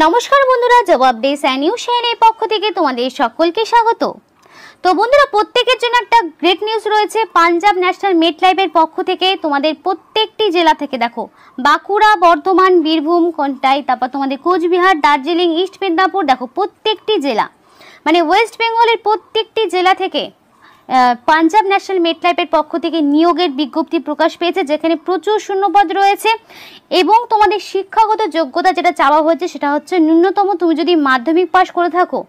নমস্কার বন্ধুরা, জবাব ডেস অ্যান্ড নিউজ চ্যানেলের পক্ষ থেকে তোমাদের সকলকে স্বাগত। তো বন্ধুরা, প্রত্যেকের জন্য একটা গ্রেট নিউজ রয়েছে। পাঞ্জাব ন্যাশনাল মেটলাইফের পক্ষ থেকে তোমাদের প্রত্যেকটি জেলা থেকে, দেখো বাঁকুড়া, বর্ধমান, বীরভূম, কন্টাই, তারপর তোমাদের কোচবিহার, দার্জিলিং, ইস্ট মেদিনীপুর, দেখো প্রত্যেকটি জেলা মানে ওয়েস্ট বেঙ্গলের প্রত্যেকটি জেলা থেকে পাঞ্জাব ন্যাশনাল মেটলাইফের পক্ষ থেকে নিয়োগের বিজ্ঞপ্তি প্রকাশ পেয়েছে, যেখানে প্রচুর শূন্যপদ রয়েছে এবং তোমাদের শিক্ষাগত যোগ্যতা যেটা চাওয়া হয়েছে সেটা হচ্ছে ন্যূনতম তুমি যদি মাধ্যমিক পাস করে থাকো,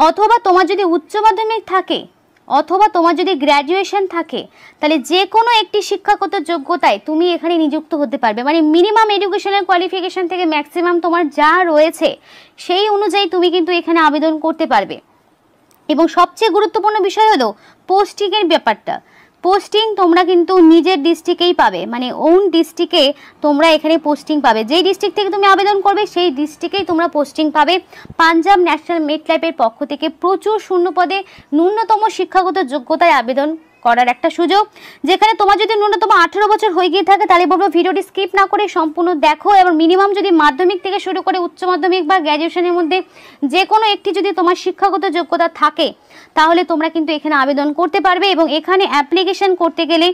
অথবা তোমার যদি উচ্চ মাধ্যমিক থাকে, অথবা তোমার যদি গ্র্যাজুয়েশন থাকে, তাহলে যে কোনো একটি শিক্ষাগত যোগ্যতায় তুমি এখানে নিযুক্ত হতে পারবে। মানে মিনিমাম এডুকেশনাল কোয়ালিফিকেশন থেকে ম্যাক্সিমাম তোমার যা রয়েছে সেই অনুযায়ী তুমি কিন্তু এখানে আবেদন করতে পারবে। এবং সবচেয়ে গুরুত্বপূর্ণ বিষয় হলো পোস্টিংয়ের ব্যাপারটা। পোস্টিং তোমরা কিন্তু নিজের ডিস্ট্রিক্টেই পাবে, মানে ওন ডিস্ট্রিক্টে তোমরা এখানে পোস্টিং পাবে। যেই ডিস্ট্রিক্ট থেকে তুমি আবেদন করবে সেই ডিস্ট্রিক্টেই তোমরা পোস্টিং পাবে। পাঞ্জাব ন্যাশনাল মেটলাইফের পক্ষ থেকে প্রচুর শূন্যপদে ন্যূনতম শিক্ষাগত যোগ্যতায় আবেদন করার একটা সুযোগ, যেখানে তোমার যদি ন্যূনতম 18 বছর হয়ে গিয়ে থাকে তাহলে বলবো ভিডিওটি স্কিপ না করে সম্পূর্ণ দেখো। এবং মিনিমাম যদি মাধ্যমিক থেকে শুরু করে উচ্চ মাধ্যমিক বা গ্র্যাজুয়েশনের মধ্যে যে কোনো একটি যদি তোমার শিক্ষাগত যোগ্যতা থাকে তাহলে তোমরা কিন্তু এখানে আবেদন করতে পারবে। এবং এখানে অ্যাপ্লিকেশন করতে গেলে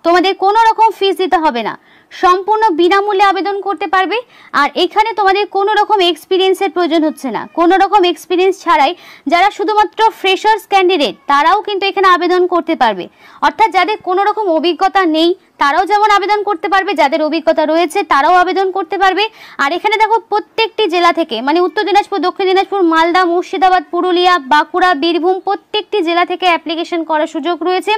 তোমাদের কোনো রকম ফিস দিতে হবে না, সম্পূর্ণ বিনামূল্যে আবেদন করতে পারবে। আর এখানে তোমাদের কোনো রকম এক্সপিরিয়েন্সের প্রয়োজন হচ্ছে না, কোনো রকম এক্সপিরিয়েন্স ছাড়াই যারা শুধুমাত্র ফ্রেশার্স ক্যান্ডিডেট তারাও কিন্তু এখানে আবেদন করতে পারবে। অর্থাৎ যাদের কোনো রকম অভিজ্ঞতা নেই তারাও যেমন আবেদন করতে পারবে, যাদের অভিজ্ঞতা রয়েছে তারাও আবেদন করতে পারবে। আর এখানে দেখো প্রত্যেকটি জেলা থেকে, মানে উত্তর দিনাজপুর, দক্ষিণ দিনাজপুর, মালদা, মুর্শিদাবাদ, পুরুলিয়া, বাঁকুড়া, বীরভূম, প্রত্যেকটি জেলা থেকে অ্যাপ্লিকেশন করার সুযোগ রয়েছে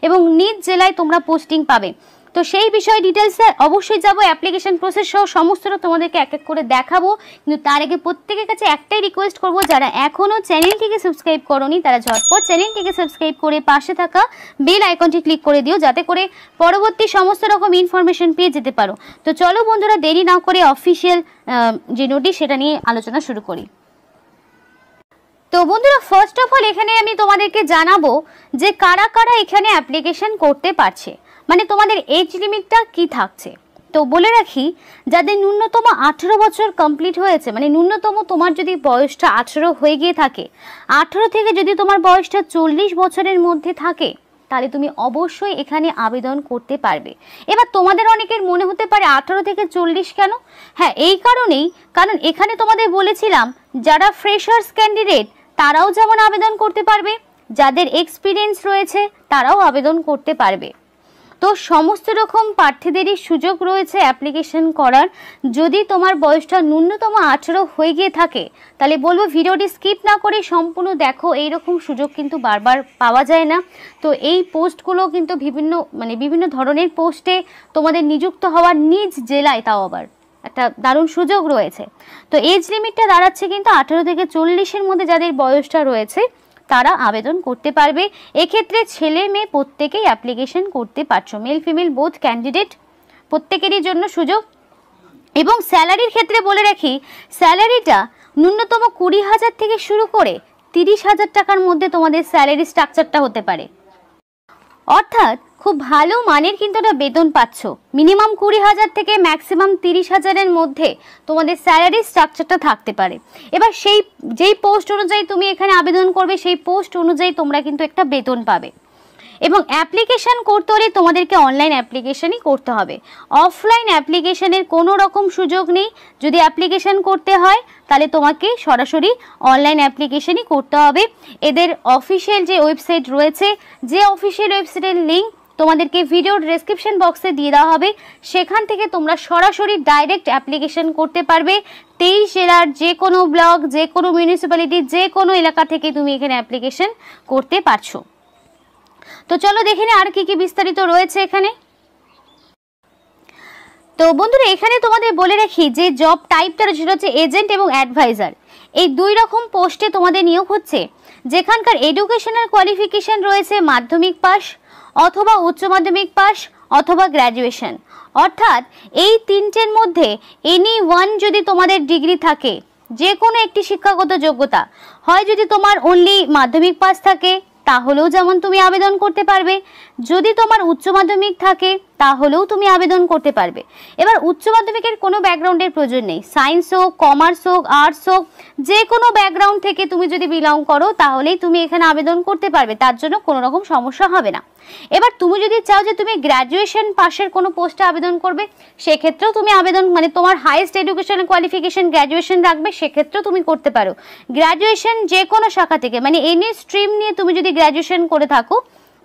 এবং নিজ জেলায় তোমরা পোস্টিং পাবে। তো সেই বিষয়ে ডিটেলসে অবশ্যই যাবো, অ্যাপ্লিকেশন প্রসেস সহ সমস্তটা তোমাদেরকে এক এক করে দেখাবো। কিন্তু তার আগে প্রত্যেকের কাছে একটাই রিকোয়েস্ট করবো, যারা এখনও চ্যানেলটিকে সাবস্ক্রাইব করোনি তারা ঝটপট চ্যানেলটিকে সাবস্ক্রাইব করে পাশে থাকা বেল আইকনটি ক্লিক করে দিও, যাতে করে পরবর্তী সমস্ত রকম ইনফরমেশন পেয়ে যেতে পারো। তো চলো বন্ধুরা, দেরি না করে অফিসিয়াল যে নোটিশ সেটা নিয়ে আলোচনা শুরু করি। তো বন্ধুরা, ফার্স্ট অফ অল এখানে আমি তোমাদেরকে জানাবো যে কারা কারা এখানে অ্যাপ্লিকেশন করতে পারছে, মানে তোমাদের এজ লিমিটটা কি থাকছে। তো বলে রাখি, যাদের ন্যূনতম 18 বছর কমপ্লিট হয়েছে, মানে ন্যূনতম তোমার যদি বয়সটা 18 হয়ে গিয়ে থাকে, 18 থেকে যদি তোমার বয়সটা 40 বছরের মধ্যে থাকে তাহলে তুমি অবশ্যই এখানে আবেদন করতে পারবে। এবার তোমাদের অনেকের মনে হতে পারে 18 থেকে 40 কেন? হ্যাঁ, এই কারণেই, কারণ এখানে তোমাদের বলেছিলাম যারা ফ্রেশার্স ক্যান্ডিডেট তারাও যেমন আবেদন করতে পারবে, যাদের এক্সপিরিয়েন্স রয়েছে তারাও আবেদন করতে পারবে। তো সমস্ত রকম প্রার্থীদেরই সুযোগ রয়েছে অ্যাপ্লিকেশন করার। যদি তোমার বয়সটা ন্যূনতম 18 হয়ে গিয়ে থাকে তাহলে বলবো ভিডিওটি স্কিপ না করে সম্পূর্ণ দেখো, এইরকম সুযোগ কিন্তু বারবার পাওয়া যায় না। তো এই পোস্টগুলো কিন্তু বিভিন্ন ধরনের পোস্টে তোমাদের নিযুক্ত হওয়ার নিজ জেলায়, তাও আবার একটা দারুণ সুযোগ রয়েছে। তো এজ লিমিটটা দাঁড়াচ্ছে কিন্তু 18 থেকে 40-এর মধ্যে যাদের বয়সটা রয়েছে তারা আবেদন করতে পারবে। এক্ষেত্রে ছেলে মেয়ে প্রত্যেকেই অ্যাপ্লিকেশন করতে পারছো, মেল ফিমেল বোথ ক্যান্ডিডেট প্রত্যেকেরই জন্য সুযোগ। এবং স্যালারির ক্ষেত্রে বলে রাখি, স্যালারিটা ন্যূনতম 20,000 থেকে শুরু করে 30,000 টাকার মধ্যে তোমাদের স্যালারি স্ট্রাকচারটা হতে পারে। অর্থাৎ খুব ভালো মানের কিন্তু একটা বেতন পাচ্ছ। মিনিমাম 20,000 থেকে ম্যাক্সিমাম 30,000-এর মধ্যে তোমাদের স্যালারি স্ট্রাকচারটা থাকতে পারে। এবার যেই পোস্ট অনুযায়ী তুমি এখানে আবেদন করবে সেই পোস্ট অনুযায়ী তোমরা কিন্তু একটা বেতন পাবে। এবং অ্যাপ্লিকেশন করতে হলে তোমাদেরকে অনলাইন অ্যাপ্লিকেশনই করতে হবে, অফলাইন অ্যাপ্লিকেশনের কোনো রকম সুযোগ নেই। যদি অ্যাপ্লিকেশন করতে হয় তাহলে তোমাকে সরাসরি অনলাইন অ্যাপ্লিকেশনই করতে হবে। এদের অফিসিয়াল যে ওয়েবসাইট রয়েছে, যে অফিসিয়াল ওয়েবসাইটের লিঙ্ক তোমাদেরকে ভিডিওর ডেসক্রিপশন বক্সে দিয়ে দেওয়া হবে, সেখান থেকে তোমরা সরাসরি ডাইরেক্ট অ্যাপ্লিকেশন করতে পারবে। 23 জেলার যে কোনো ব্লক, যে কোনো মিউনিসিপ্যালিটি, যে কোনো এলাকা থেকে তুমি এখানে অ্যাপ্লিকেশন করতে পারছো। তো চলো দেখে নি আর কি কি বিস্তারিত রয়েছে এখানে। তো বন্ধুরা, এখানে তোমাদের বলে রাখি যে জব টাইপটা সেটা হচ্ছে এজেন্ট এবং অ্যাডভাইজার। এই দুই রকম পোস্টে তোমাদের নিয়োগ হচ্ছে, যেখানকার এডুকেশনাল কোয়ালিফিকেশন রয়েছে মাধ্যমিক পাস অথবা উচ্চ মাধ্যমিক পাস অথবা গ্র্যাজুয়েশন। অর্থাৎ এই তিনটের মধ্যে এনি ওয়ান যদি তোমাদের ডিগ্রি থাকে, যে কোনো একটি শিক্ষাগত যোগ্যতা, হয় যদি তোমার অনলি মাধ্যমিক পাস থাকে তাহলেও যেমন তুমি আবেদন করতে পারবে। যদি তোমার উচ্চ মাধ্যমিক থাকে তাহলেও তুমি আবেদন করতে পারবে। এবার উচ্চ মাধ্যমিকের কোনো ব্যাকগ্রাউন্ডের প্রয়োজন নেই, সায়েন্স হোক, কমার্স হোক, আর্টস হোক, যে কোনো ব্যাকগ্রাউন্ড থেকে তুমি যদি বিলং করো তাহলেই তুমি এখানে আবেদন করতে পারবে, তার জন্য কোনো রকম সমস্যা হবে না। এবার তুমি যদি চাও যে তুমি গ্র্যাজুয়েশন পাশের কোনো পোস্টে আবেদন করবে, সেক্ষেত্রেও তুমি আবেদন মানে তোমার হাইয়েস্ট এডুকেশনাল কোয়ালিফিকেশন গ্র্যাজুয়েশন রাখবে, সেক্ষেত্রেও তুমি করতে পারো। গ্র্যাজুয়েশন যে কোনো শাখা থেকে মানে এনি স্ট্রিম নিয়ে তুমি যদি গ্র্যাজুয়েশন করে থাকো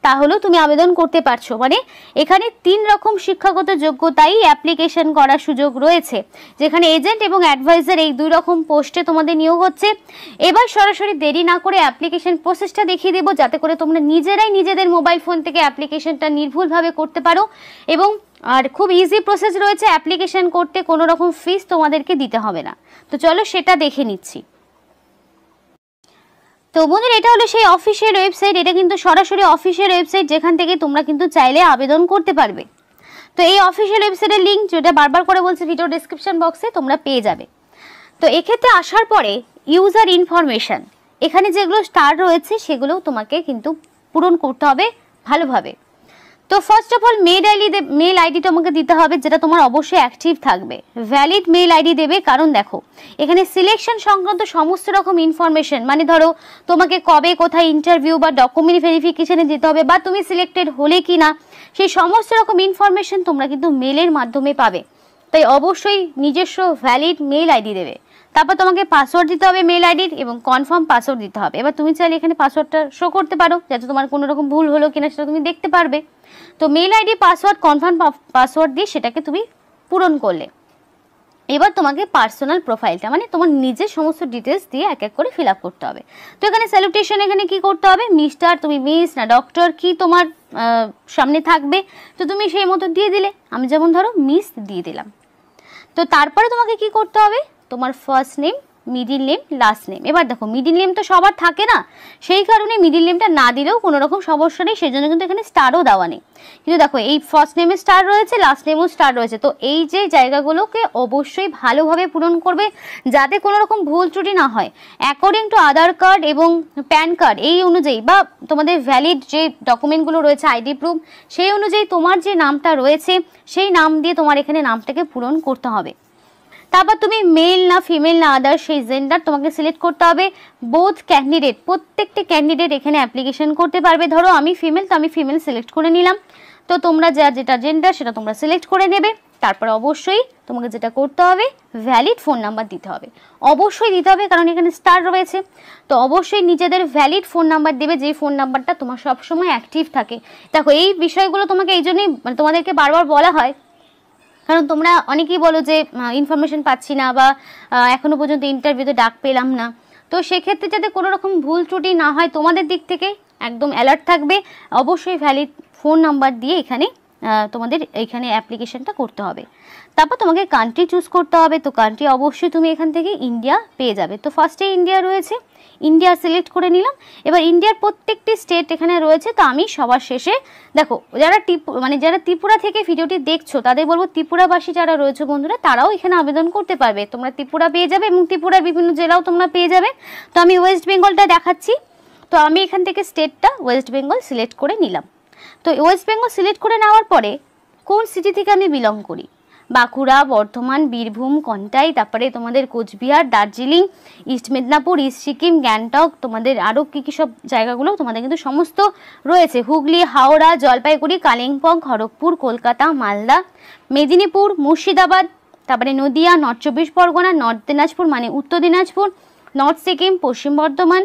তাহলেও তুমি আবেদন করতে পারছো। মানে এখানে 3 রকম শিক্ষাগত যোগ্যতাই অ্যাপ্লিকেশন করার সুযোগ রয়েছে, যেখানে এজেন্ট এবং অ্যাডভাইজার এই 2 রকম পোস্টে তোমাদের নিয়োগ হচ্ছে। এবার সরাসরি দেরি না করে অ্যাপ্লিকেশন প্রসেসটা দেখিয়ে দেবো, যাতে করে তোমরা নিজেরাই নিজেদের মোবাইল ফোন থেকে অ্যাপ্লিকেশনটা নির্ভুলভাবে করতে পারো। এবং আর খুব ইজি প্রসেস রয়েছে, অ্যাপ্লিকেশন করতে কোনো রকম ফিস তোমাদেরকে দিতে হবে না। তো চলো সেটা দেখে নিচ্ছি। তো বন্ধুরা, এটা হলো সেই অফিসিয়াল ওয়েবসাইট। এটা কিন্তু সরাসরি অফিসিয়াল ওয়েবসাইট, যেখান থেকে তোমরা কিন্তু চাইলে আবেদন করতে পারবে। তো এই অফিসিয়াল ওয়েবসাইটের লিঙ্ক, যেটা বারবার করে বলছি, ভিডিও ডেসক্রিপশন বক্সে তোমরা পেয়ে যাবে। তো এক্ষেত্রে আসার পরে ইউজার ইনফরমেশন, এখানে যেগুলো স্টার রয়েছে সেগুলোও তোমাকে কিন্তু পূরণ করতে হবে ভালোভাবে। তো first of all mail ID তোমাকে দিতে হবে, যেটা তোমার অবশ্যই অ্যাক্টিভ থাকবে। ভ্যালিড মেল আইডি দেবে, কারণ দেখো এখানে সিলেকশন সংক্রান্ত সমস্ত রকম ইনফরমেশন, মানে ধরো তোমাকে কবে কোথায় ইন্টারভিউ বা ডকুমেন্ট ভেরিফিকেশনে যেতে হবে, বা তুমি সিলেক্টেড হলে কি না, সেই সমস্ত রকম ইনফরমেশন তোমরা কিন্তু মেলের মাধ্যমে পাবে। তাই অবশ্যই নিজস্ব ভ্যালিড মেল আইডি দেবে। তারপর তোমাকে পাসওয়ার্ড দিতে হবে মেল আইডির, এবং কনফার্ম পাসওয়ার্ড দিতে হবে। এবার তুমি চাইলে এখানে পাসওয়ার্ডটা শো করতে পারো, যাতে তোমার কোনো রকম ভুল হলো কিনা সেটা তুমি দেখতে পারবে। তো mail ID, password, confirm password দিয়ে সেটাকে তুমি পূরণ করলে এবার তোমাকে পার্সোনাল প্রোফাইলটা মানে তোমার নিজের সমস্ত ডিটেলস দিয়ে এক এক করে ফিল আপ করতে হবে। তো এখানে স্যালুটেশন, এখানে কি করতে হবে, মিস্টার, তুমি মিস না ডক্টর, কি তোমার সামনে থাকবে তো তুমি সেই মতো দিয়ে দিলে। আমি যেমন ধরো মিস দিয়ে দিলাম। তো তারপরে তোমাকে কি করতে হবে, তোমার first name, middle name, last name. এবার দেখো মিডিল নেম তো সবার থাকে না, সেই কারণে মিডিল নেমটা না দিলেও কোনো রকম সমস্যা নেই, সেই জন্য কিন্তু এখানে স্টারও দেওয়া নেই। কিন্তু দেখো এই ফার্স্ট নেমে স্টার রয়েছে, লাস্ট নেমেও স্টার রয়েছে। তো এই যে জায়গাগুলোকে অবশ্যই ভালোভাবে পূরণ করবে, যাতে কোনো রকম ভুল ত্রুটি না হয়। অ্যাকর্ডিং টু আধার কার্ড এবং প্যান কার্ড এই অনুযায়ী, বা তোমাদের ভ্যালিড যে ডকুমেন্টগুলো রয়েছে আইডি প্রুফ, সেই অনুযায়ী তোমার যে নামটা রয়েছে সেই নাম দিয়ে তোমার এখানে নামটাকে পূরণ করতে হবে। তারপর তুমি মেল না ফিমেল না আদার সেই জেন্ডার তোমাকে সিলেক্ট করতে হবে। বোথ ক্যান্ডিডেট, প্রত্যেকটি ক্যান্ডিডেট এখানে অ্যাপ্লিকেশন করতে পারবে। ধরো আমি ফিমেল, তো আমি ফিমেল সিলেক্ট করে নিলাম। তো তোমরা যেটা জেন্ডার সেটা তোমরা সিলেক্ট করে নেবে। তারপর অবশ্যই তোমাকে যেটা করতে হবে, ভ্যালিড ফোন নাম্বার দিতে হবে, অবশ্যই দিতে হবে, কারণ এখানে স্টার রয়েছে। তো অবশ্যই নিজেদের ভ্যালিড ফোন নাম্বার দেবে, যেই ফোন নাম্বারটা তোমার সবসময় অ্যাক্টিভ থাকে। দেখো এই বিষয়গুলো তোমাকে এই জন্যই মানে তোমাদেরকে বারবার বলা হয়, কারণ তোমরা অনেকেই বলো যে ইনফরমেশন পাচ্ছি না, বা এখনো পর্যন্ত ইন্টারভিউতে ডাক পেলাম না। তো সেক্ষেত্রে যাতে কোনো রকম ভুল ত্রুটি না হয় তোমাদের দিক থেকে একদম অ্যালার্ট থাকবে। অবশ্যই ভ্যালিড ফোন নাম্বার দিয়ে এখানে তোমাদের এইখানে অ্যাপ্লিকেশনটা করতে হবে। তারপর তোমাকে কান্ট্রি চুজ করতে হবে। তো কান্ট্রি অবশ্যই তুমি এখান থেকে ইন্ডিয়া পেয়ে যাবে। তো ফার্স্টে ইন্ডিয়া রয়েছে, ইন্ডিয়া সিলেক্ট করে নিলাম। এবার ইন্ডিয়ার প্রত্যেকটি স্টেট এখানে রয়েছে। তো আমি সবার শেষে দেখো যারা যারা ত্রিপুরা থেকে ভিডিওটি দেখছো তাদের বলবো, ত্রিপুরাবাসী যারা রয়েছে বন্ধুরা, তারাও এখানে আবেদন করতে পারবে। তোমরা ত্রিপুরা পেয়ে যাবে এবং ত্রিপুরার বিভিন্ন জেলাও তোমরা পেয়ে যাবে। তো আমি ওয়েস্ট বেঙ্গলটা দেখাচ্ছি। তো আমি এখান থেকে স্টেটটা ওয়েস্ট বেঙ্গল সিলেক্ট করে নিলাম। তো ওয়েস্ট বেঙ্গল সিলেক্ট করে নেওয়ার পরে কোন সিটি থেকে আমি বিলং করি, বাঁকুড়া, বর্ধমান, বীরভূম, কন্টাই, তারপরে তোমাদের কোচবিহার, দার্জিলিং, ইস্ট মেদিনীপুর, ইস্ট সিকিম, গ্যাংটক, তোমাদের আরও কী কী সব জায়গাগুলো তোমাদের কিন্তু সমস্ত রয়েছে, হুগলি, হাওড়া, জলপাইগুড়ি, কালিম্পং, খড়গপুর, কলকাতা, মালদা, মেদিনীপুর, মুর্শিদাবাদ, তারপরে নদিয়া, নর্থ চব্বিশ পরগনা, নর্থ দিনাজপুর মানে উত্তর দিনাজপুর, নর্থ সিকিম, পশ্চিম বর্ধমান,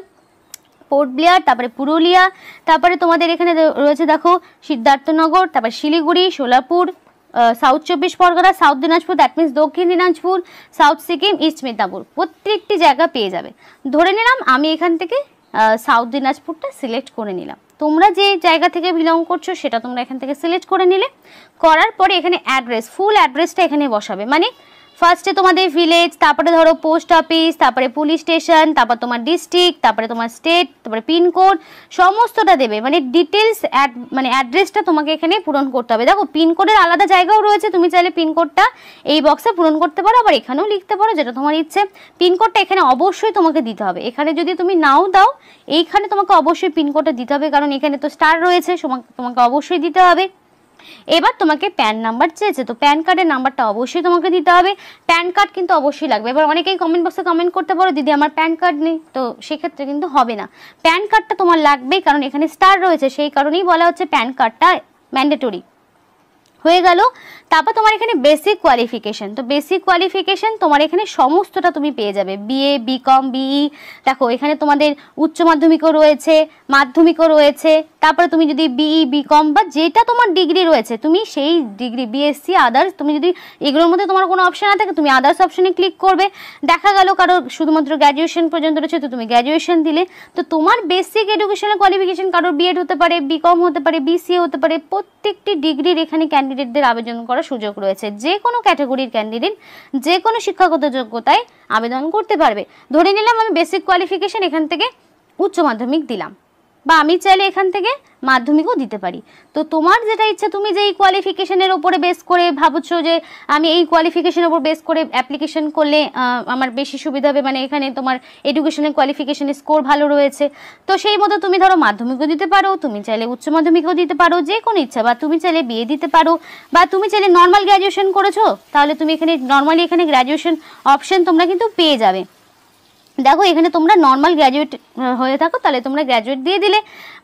পোর্ট ব্লেয়ার, তারপরে পুরুলিয়া, তারপরে তোমাদের এখানে রয়েছে দেখো সিদ্ধার্থনগর, তারপরে শিলিগুড়ি, সোলাপুর, সাউথ চব্বিশ Pargana, south Dinajpur, that means দক্ষিণ দিনাজপুর, সাউথ সিকিম, ইস্ট মেদিনীপুর, প্রত্যেকটি জায়গা পেয়ে যাবে। ধরে নিলাম আমি এখান থেকে সাউথ দিনাজপুরটা সিলেক্ট করে নিলাম। তোমরা যে জায়গা থেকে বিলং করছো সেটা তোমরা এখান থেকে সিলেক্ট করে নিলে। করার পরে এখানে অ্যাড্রেস, ফুল অ্যাড্রেসটা এখানে বসাবে। মানে ফার্স্টে তোমাদের ভিলেজ, তারপরে ধরো পোস্ট অফিস, তারপরে পুলিশ স্টেশন, তারপর তোমার ডিস্ট্রিক্ট, তারপরে তোমার স্টেট, তারপরে পিনকোড সমস্তটা দেবে, মানে ডিটেলস মানে অ্যাড্রেসটা তোমাকে এখানে পূরণ করতে হবে। দেখো পিনকোডের আলাদা জায়গাও রয়েছে, তুমি চাইলে পিনকোডটা এই বক্সে পূরণ করতে পারো, আবার এখানেও লিখতে পারো, যেটা তোমার ইচ্ছে। পিনকোডটা এখানে অবশ্যই তোমাকে দিতে হবে, এখানে যদি তুমি নাও দাও এইখানে তোমাকে অবশ্যই পিনকোডটা দিতে হবে, কারণ এখানে তো স্টার রয়েছে, তোমাকে অবশ্যই দিতে হবে। এবার তোমাকে প্যান নাম্বার চেয়েছে, তো প্যান কার্ডের নাম্বারটা অবশ্যই তোমাকে দিতে হবে। প্যান কার্ড কিন্তু অবশ্যই লাগবে। এবার অনেকেই কমেন্ট বক্সে কমেন্ট করতে পারো দিদি আমার প্যান কার্ড নেই, তো সেক্ষেত্রে কিন্তু হবে না, প্যান কার্ডটা তোমার লাগবেই, কারণ এখানে স্টার রয়েছে, সেই কারণেই বলা হচ্ছে প্যান কার্ডটা ম্যান্ডেটরি। হয়ে গেল। তারপর তোমার এখানে বেসিক কোয়ালিফিকেশন, তো বেসিক কোয়ালিফিকেশন তোমার এখানে সমস্তটা তুমি পেয়ে যাবে, বিএ, বিকম, বিই, দেখো এখানে তোমাদের উচ্চ মাধ্যমিকও রয়েছে, মাধ্যমিকও রয়েছে, তারপরে তুমি যদি বিই, বিকম বা যেটা তোমার ডিগ্রি রয়েছে তুমি সেই ডিগ্রি, বিএসসি, আদার্স, তুমি যদি এগুলোর মধ্যে তোমার কোনো অপশন না থাকে তুমি আদার্স অপশনে ক্লিক করবে। দেখা গেল কারো শুধুমাত্র গ্র্যাজুয়েশন পর্যন্ত রয়েছে, তো তুমি গ্র্যাজুয়েশন দিলে, তো তোমার বেসিক এডুকেশনাল কোয়ালিফিকেশন কারোর বিএড হতে পারে, বিকম হতে পারে, বিসিএ হতে পারে, প্রত্যেকটি ডিগ্রির এখানে ক্যান্ডিডেটদের আবেদন করার সুযোগ রয়েছে। যে কোনো ক্যাটাগরির ক্যান্ডিডেট যে কোনো শিক্ষাগত যোগ্যতায় আবেদন করতে পারবে। ধরে নিলাম আমি বেসিক কোয়ালিফিকেশন এখান থেকে উচ্চ মাধ্যমিক দিলাম, বা আমি চাইলে এখান থেকে মাধ্যমিকও দিতে পারি, তো তোমার যেটা ইচ্ছা, তুমি যে এই কোয়ালিফিকেশনের উপরে বেস করে ভাবছো যে আমি এই কোয়ালিফিকেশনের উপর বেস করে অ্যাপ্লিকেশন করলে আমার বেশি সুবিধা হবে, মানে এখানে তোমার এডুকেশনের কোয়ালিফিকেশনের স্কোর ভালো রয়েছে, তো সেই মতো তুমি ধরো মাধ্যমিকও দিতে পারো, তুমি চাইলে উচ্চ মাধ্যমিকও দিতে পারো, যে কোনো ইচ্ছা, বা তুমি চাইলে বিএ দিতে পারো, বা তুমি চাইলে নর্মাল গ্র্যাজুয়েশন করেছো তাহলে তুমি এখানে নর্মালি এখানে গ্র্যাজুয়েশন অপশন তোমরা কিন্তু পেয়ে যাবে। দেখো এখানে তোমরা নর্মাল গ্র্যাজুয়েট হয়ে থাকো তাহলে তোমরা গ্র্যাজুয়েট দিয়ে দিলে,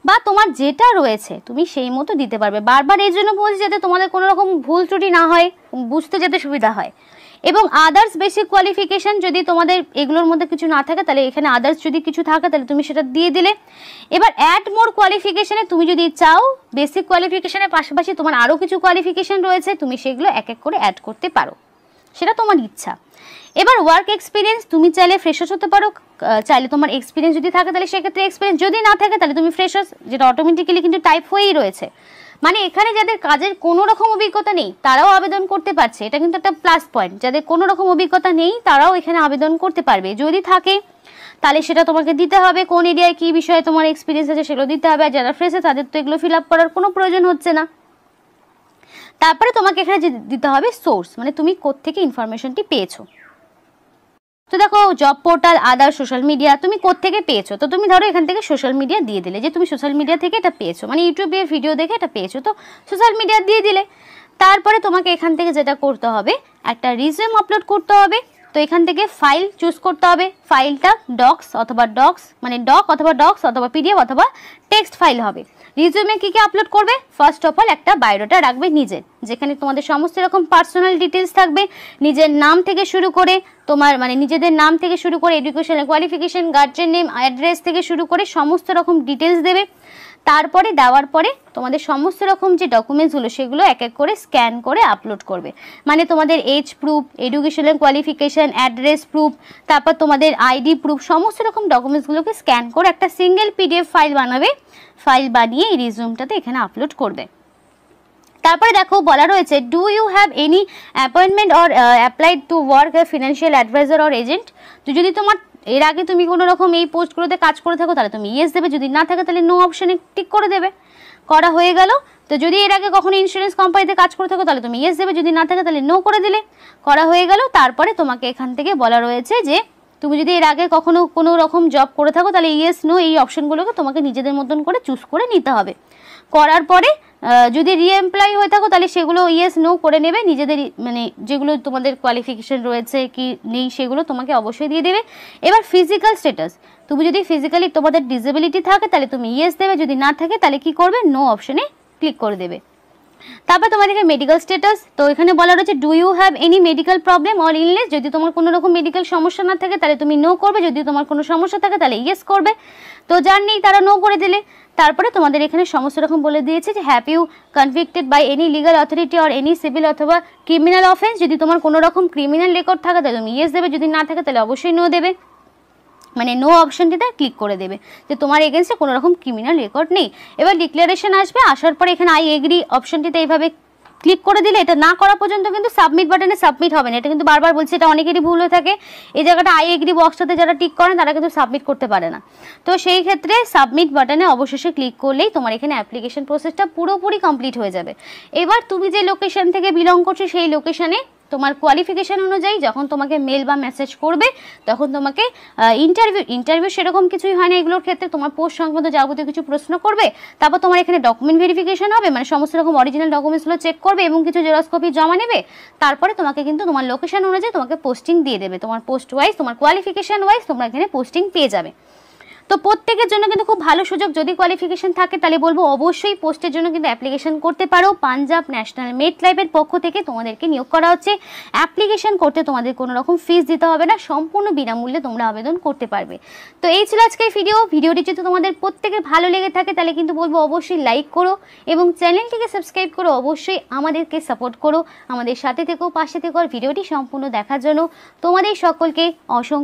বা তোমার যেটা রয়েছে তুমি সেই মতো দিতে পারবে। বারবার এই জন্য বলছি যাতে তোমাদের কোনো রকম ভুল ত্রুটি না হয়, বুঝতে যাতে সুবিধা হয়। এবং আদার্স বেসিক কোয়ালিফিকেশন যদি তোমাদের এগুলোর মধ্যে কিছু না থাকে তাহলে এখানে আদার্স যদি কিছু থাকে তাহলে তুমি সেটা দিয়ে দিলে। এবার অ্যাড মোর কোয়ালিফিকেশনে তুমি যদি চাও বেসিক কোয়ালিফিকেশনের পাশাপাশি তোমার আরও কিছু কোয়ালিফিকেশন রয়েছে তুমি সেগুলো এক এক করে অ্যাড করতে পারো, সেটা তোমার ইচ্ছা। এবার ওয়ার্ক এক্সপিরিয়েন্স তুমি চাইলে ফ্রেশার্স হতে পারো, চাইলে তোমার এক্সপিরিয়েন্স যদি থাকে তাহলে সেক্ষেত্রে এক্সপিরিয়েন্স, যদি না থাকে তাহলে তুমি ফ্রেশার্স, যেটা অটোমেটিক্যালি কিন্তু টাইপ হয়েই রয়েছে। মানে এখানে যাদের কাজের কোনো রকম অভিজ্ঞতা নেই তারাও আবেদন করতে পারছে, এটা কিন্তু একটা প্লাস পয়েন্ট। যাদের কোনো রকম অভিজ্ঞতা নেই তারাও এখানে আবেদন করতে পারবে, যদি থাকে তাহলে সেটা তোমাকে দিতে হবে, কোন এরিয়ায় কী বিষয়ে তোমার এক্সপিরিয়েন্স আছে সেগুলো দিতে হবে। আর যারা ফ্রেশার তাদের তো এগুলো ফিল আপ করার কোনো প্রয়োজন হচ্ছে না। তারপরে তোমাকে এখানে দিতে হবে সোর্স, মানে তুমি কোত্থেকে ইনফরমেশনটি পেয়েছো। তো দেখো জব পোর্টাল, আদার সোশ্যাল মিডিয়া, তুমি কোত্থেকে পেয়েছো, তো তুমি ধরো এখান থেকে সোশ্যাল মিডিয়া দিয়ে দিলে যে তুমি সোশ্যাল মিডিয়া থেকে এটা পেয়েছো, মানে ইউটিউবে ভিডিও দেখে এটা পেয়েছো, তো সোশ্যাল মিডিয়া দিয়ে দিলে। তারপরে তোমাকে এখান থেকে যেটা করতে হবে একটা রিজিউম আপলোড করতে হবে, তো এখান থেকে ফাইল চুজ করতে হবে, ফাইলটা ডক্স অথবা ডক্স মানে ডক অথবা ডক্স অথবা পিডিএফ অথবা টেক্সট ফাইল হবে। রিজিউমে কী কী আপলোড করবে, ফার্স্ট অফ অল একটা বায়োডাটা রাখবে নিজের, যেখানে তোমাদের সমস্ত রকম পার্সোনাল ডিটেলস থাকবে, নিজের নাম থেকে শুরু করে তোমার মানে নিজেদের নাম থেকে শুরু করে educational qualification, guardian name, address থেকে শুরু করে সমস্ত রকম ডিটেলস দেবে। তারপরে দেওয়ার পরে তোমাদের সমস্ত রকম যে ডকুমেন্টসগুলো সেগুলো এক এক করে স্ক্যান করে আপলোড করবে, মানে তোমাদের age proof, educational qualification, address proof, তারপর তোমাদের আইডি প্রুফ, সমস্ত রকম ডকুমেন্টসগুলোকে স্ক্যান করে একটা সিঙ্গেল পিডিএফ ফাইল বানাবে, ফাইল বানিয়ে এই রিজিউমটাতে এখানে আপলোড করবে। তারপরে দেখো বলা রয়েছে do you have any appointment or applied to work a financial adviser or agent, তো যদি তোমার এর আগে তুমি কোনো রকম এই পোস্টগুলোতে কাজ করে থাকো তাহলে তুমি ইয়েস দেবে, যদি না থাকে তাহলে নো অপশানে টিক করে দেবে। করা হয়ে গেল। তো যদি এর আগে কখনো ইন্স্যুরেন্স কোম্পানিতে কাজ করে থাকো তাহলে তুমি ইয়েস দেবে, যদি না থাকে তাহলে নো করে দিলে। করা হয়ে গেল। তারপরে তোমাকে এখান থেকে বলা রয়েছে যে তুমি যদি এর আগে কখনো কোনো রকম জব করে থাকো তাহলে ইয়েস নো এই অপশনগুলোকে তোমাকে নিজেদের মতন করে চুজ করে নিতে হবে। করার পরে যদি রিএমপ্লয় হয়ে থাকো তাহলে সেগুলো ইয়েস নো করে নেবে, নিজেদের মানে যেগুলো তোমাদের কোয়ালিফিকেশন রয়েছে কি নেই সেগুলো তোমাকে অবশ্যই দিয়ে দেবে। এবার ফিজিক্যাল স্ট্যাটাস, তুমি যদি ফিজিক্যালি তোমাদের ডিসেবিলিটি থাকে তাহলে তুমি ইয়েস দেবে, যদি না থাকে তাহলে কি করবে নো অপশনে ক্লিক করে দেবে। তারপর তোমাদেরকে মেডিকেল স্ট্যাটাস, তো এখানে বলা রয়েছে do you have any medical problem or illness, যদি তোমার কোনো রকম মেডিকেল সমস্যা না থাকে তাহলে তুমি নো করবে, যদি তোমার কোনো সমস্যা থাকে তাহলে ইয়েস করবে। তো যার নেই তারা নো করে দিলে। তারপরে তোমাদের এখানে সমস্ত রকম বলে দিয়েছে যে have you convicted by any legal authority or any civil অথবা ক্রিমিনাল অফেন্স, যদি তোমার কোনো রকম ক্রিমিনাল রেকর্ড থাকে তাহলে তুমি ইয়েস দেবে, যদি না থাকে তাহলে অবশ্যই নো দেবে, মানে নো অপশনটিতে ক্লিক করে দেবে যে তোমার এগেনস্টে কোনো রকম ক্রিমিনাল রেকর্ড নেই। এবার ডিক্লারেশন আসবে, আসার পরে এখানে আই এগ্রি অপশনটিতে এইভাবে ক্লিক করে দিলে এটা না করা পর্যন্ত কিন্তু সাবমিট বাটনে সাবমিট হবে না। এটা কিন্তু বারবার বলছি, এটা অনেকেরই ভুল হয়ে থাকে। এই জায়গাটা আই এগ্রি বক্সটাতে যারা টিক করেন তারা কিন্তু সাবমিট করতে পারে না। তো সেই ক্ষেত্রে সাবমিট বাটনে অবশেষে ক্লিক করলেই তোমার এখানে অ্যাপ্লিকেশন প্রসেসটা পুরোপুরি কমপ্লিট হয়ে যাবে। এবার তুমি যে লোকেশন থেকে বিলং করছো সেই লোকেশনে তোমার কোয়ালিফিকেশন অনুযায়ী যখন তোমাকে মেল বা মেসেজ করবে তখন তোমাকে ইন্টারভিউ সেরকম কিছুই হয় না এগুলোর ক্ষেত্রে। তোমার পোস্ট সংক্রান্ত যাবতীয় কিছু প্রশ্ন করবে, তারপর তোমার এখানে ডকুমেন্ট ভেরিফিকেশন হবে, মানে সমস্ত রকম অরিজিনাল ডকুমেন্টসগুলো চেক করবে এবং কিছু জেরক্স কপি জমা নেবে। তারপরে তোমাকে কিন্তু তোমার লোকেশন অনুযায়ী তোমাকে পোস্টিং দিয়ে দেবে। তোমার পোস্ট ওয়াইজ, তোমার কোয়ালিফিকেশন ওয়াইজ তোমরা এখানে পোস্টিং পেয়ে যাবে। তো প্রত্যেকের জন্য কিন্তু খুব ভালো সুযোগ। যদি কোয়ালিফিকেশন থাকে তাহলে বলবো অবশ্যই পোস্টের জন্য কিন্তু অ্যাপ্লিকেশন করতে পারো। পাঞ্জাব ন্যাশনাল মেট লাইফের পক্ষ থেকে তোমাদেরকে নিয়োগ করা হচ্ছে। অ্যাপ্লিকেশন করতে তোমাদের কোনো রকম ফিস দিতে হবে না, সম্পূর্ণ বিনামূল্যে তোমরা আবেদন করতে পারবে। তো এই ছিল আজকের ভিডিওটি যদি তোমাদের প্রত্যেকের ভালো লেগে থাকে তাহলে কিন্তু বলবো অবশ্যই লাইক করো এবং চ্যানেলটিকে সাবস্ক্রাইব করো। অবশ্যই আমাদেরকে সাপোর্ট করো, আমাদের সাথে থেকো, পাশে থেকো। আর ভিডিওটি সম্পূর্ণ দেখার জন্য তোমাদের সকলকে অসংখ্য